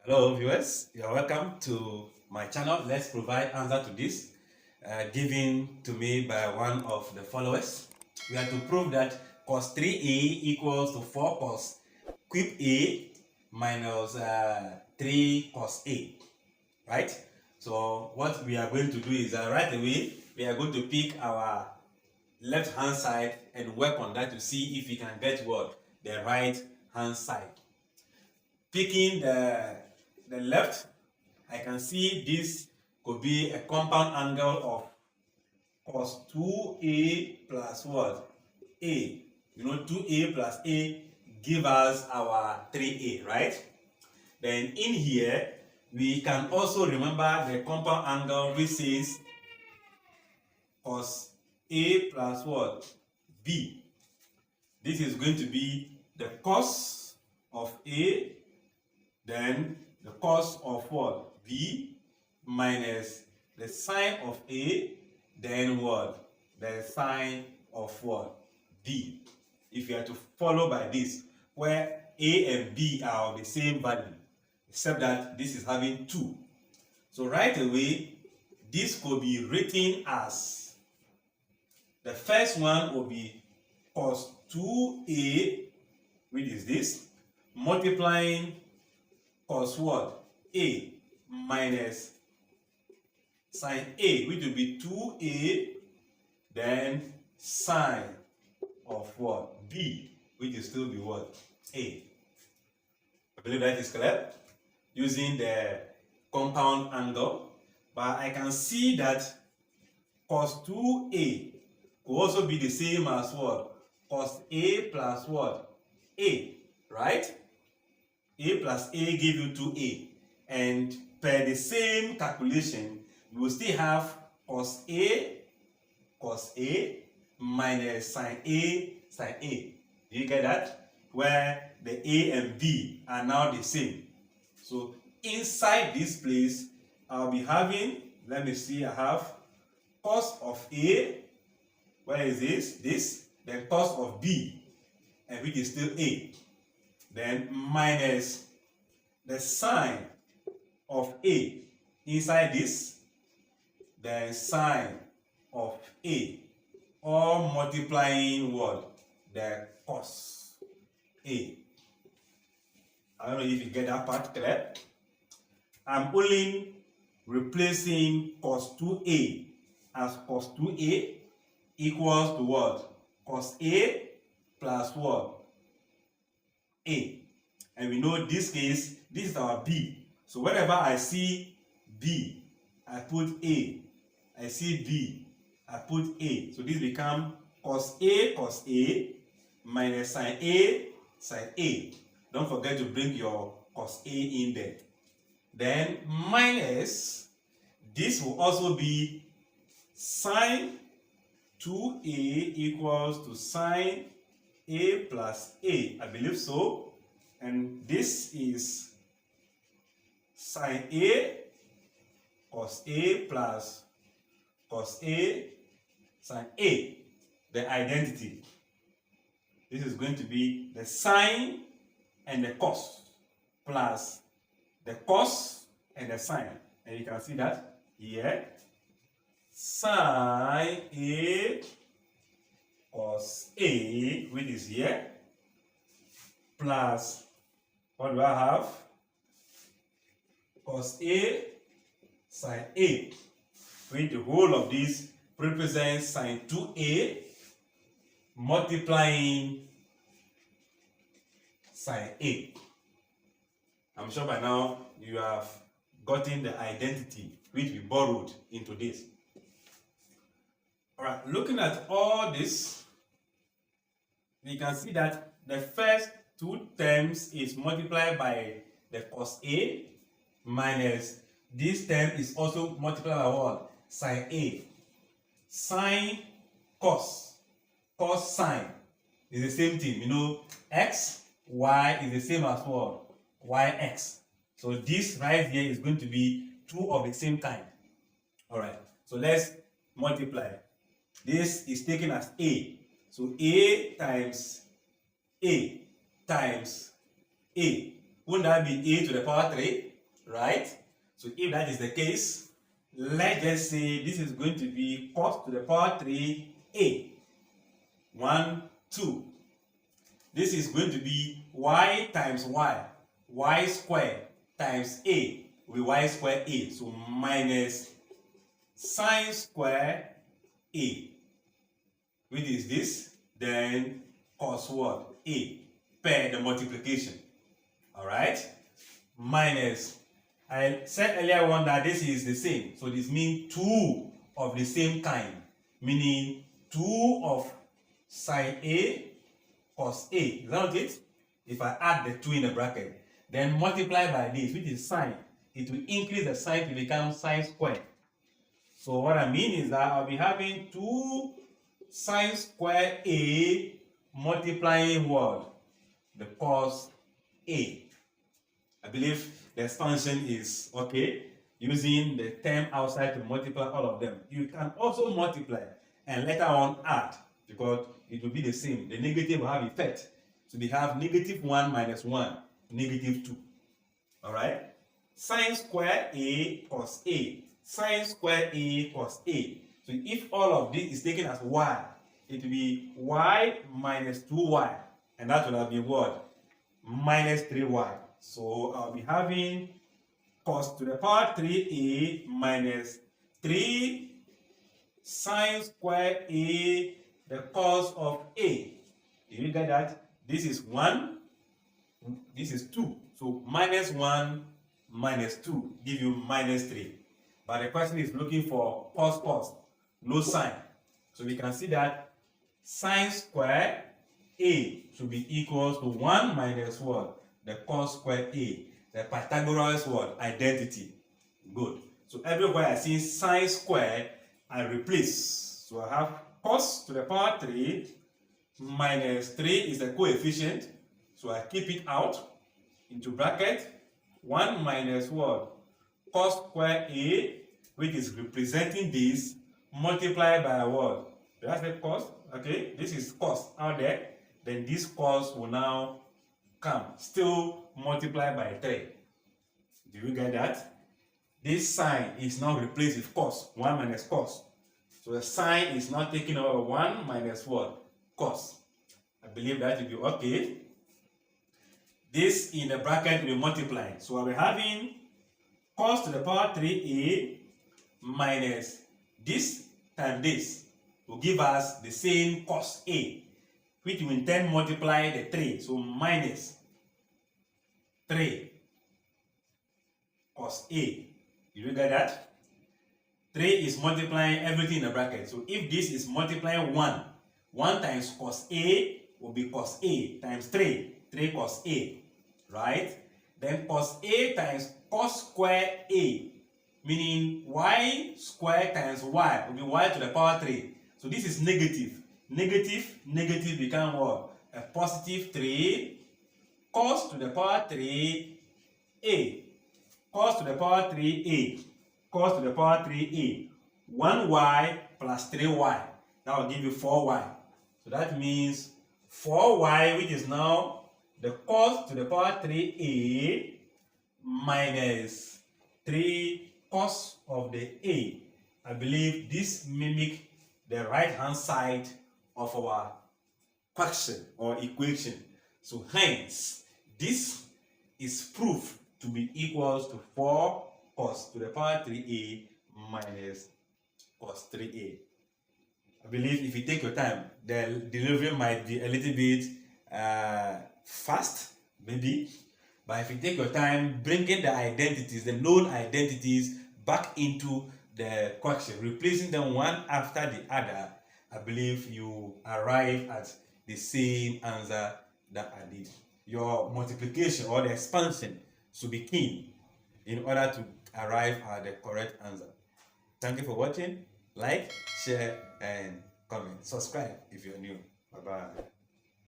Hello viewers, you are welcome to my channel. Let's provide answer to this given to me by one of the followers. We are to prove that cos 3a equals to 4 cos cube a minus 3 cos a, right? So what we are going to do is right away we are going to pick our left hand side and work on that to see if we can get what? The right hand side. Picking the left, I can see this could be a compound angle of cos 2a plus what? A. You know, 2a plus a give us our 3a, right? Then in here, we can also remember the compound angle which says cos a plus what? B. This is going to be the cos of a, then the cos of what? B minus the sine of A, then what? The sine of what? B. If you are to follow by this, where A and B are of the same value, except that this is having 2. So right away, this could be written as, the first one will be cos 2A, which is this, multiplying cos what? A minus sine A, which will be 2A, then sine of what? B, which will still be what? A. I believe that is clear. Using the compound angle, but I can see that cos 2A will also be the same as what? Cos A plus what? A, right? A plus A give you 2A, and per the same calculation, we will still have cos A minus sine A sine A. Do you get that? Where the A and B are now the same. So inside this place, I'll be having, let me see, I have cos of A, where is this? This, then cos of B, and which is still A. Then minus the sine of A inside this, then sine of A, all multiplying what? The cos A. I don't know if you get that part clear. I'm only replacing cos 2A as cos 2A equals to what? Cos A plus what? A. And we know this case, this is our B. So whenever I see B, I put A. I see B, I put A. So this becomes cos A minus sine A sine A. Don't forget to bring your cos A in there. Then minus, this will also be sine 2A equals to sine A plus A. I believe so. And this is sine A cos A plus cos A sine A, the identity. This is going to be the sine and the cos plus the cos and the sine. And you can see that here. Sine A cos A, which is here, plus, what do I have? Cos A sine A, which the whole of this represents sine 2A multiplying sine A. I'm sure by now you have gotten the identity which we borrowed into this. Alright, looking at all this, we can see that the first two terms is multiplied by the cos A minus this term is also multiplied by what? Sine A. Sine cos. Cos sine is the same thing. You know, x, y is the same as what? Yx. So this right here is going to be two of the same kind. Alright, so let's multiply. This is taken as A. So A times A times A. Wouldn't that be A to the power 3? right? So if that is the case, let's just say this is going to be cos to the power 3a. 1, 2. This is going to be y times y squared times a will be y squared a. So minus sine square a, which is this, then cos what? A per the multiplication. Alright? Minus, I said earlier on that this is the same. So this means 2 of the same kind. Meaning 2 of sine A cos A. Is that not it? If I add the 2 in the bracket, then multiply by this, which is sine. It will increase the sine to become sine squared. So what I mean is that I'll be having 2 sine square A multiplying what? The cos A. I believe the expansion is okay, using the term outside to multiply all of them. You can also multiply and later on add, because it will be the same. The negative will have effect. So we have negative 1 minus 1, negative 2. Alright? Sine square A cos A. Sine square A cos A. So if all of this is taken as y, it will be y minus 2y. And that will have been what? Minus 3y. So I'll be having cos to the power 3a minus 3 sine square a, the cos of a. Did you get that? This is 1, this is 2. So minus 1 minus 2 give you minus 3. But the question is looking for cos, no sine. So we can see that sine square a should be equals to 1 minus what? The cos square a. The Pythagoras what? Identity. Good. So everywhere I see sine square, I replace. So I have cos to the power 3 minus 3 is the coefficient. So I keep it out into bracket. 1 minus what? Cos square a, which is representing this, multiplied by what? Did I say cos? Okay, this is cos out there. Then this cos will now come, still multiply by 3. Do you get that? This sine is now replaced with cos, 1 minus cos. So the sine is now taking over 1 minus what? Cos. I believe that will be okay. This in the bracket will be multiplying. So I'll be having cos to the power 3a minus this times this will give us the same cos a, which will then multiply the 3. So minus 3 cos a. Did you get that? 3 is multiplying everything in the bracket. So if this is multiplying 1, 1 times cos a will be cos a times 3, 3 cos a, right? Then cos a times cos square a, meaning y square times y will be y to the power 3. So this is negative. Negative, negative become what? A positive 3 cos to the power 3a. Cos to the power 3a. Cos to the power 3a. 1y plus 3y. That will give you 4y. So that means 4y, which is now the cos to the power 3a minus 3 cos of the a. I believe this mimics the right hand side of our question or equation. So hence, this is proof to be equals to 4 cos to the power 3a minus cos 3a. I believe if you take your time, the delivery might be a little bit fast, maybe. But if you take your time, bringing the identities, the known identities back into the question, replacing them one after the other, I believe you arrive at the same answer that I did. Your multiplication or the expansion should be keen in order to arrive at the correct answer. Thank you for watching. Like, share, and comment. Subscribe if you're new. Bye-bye.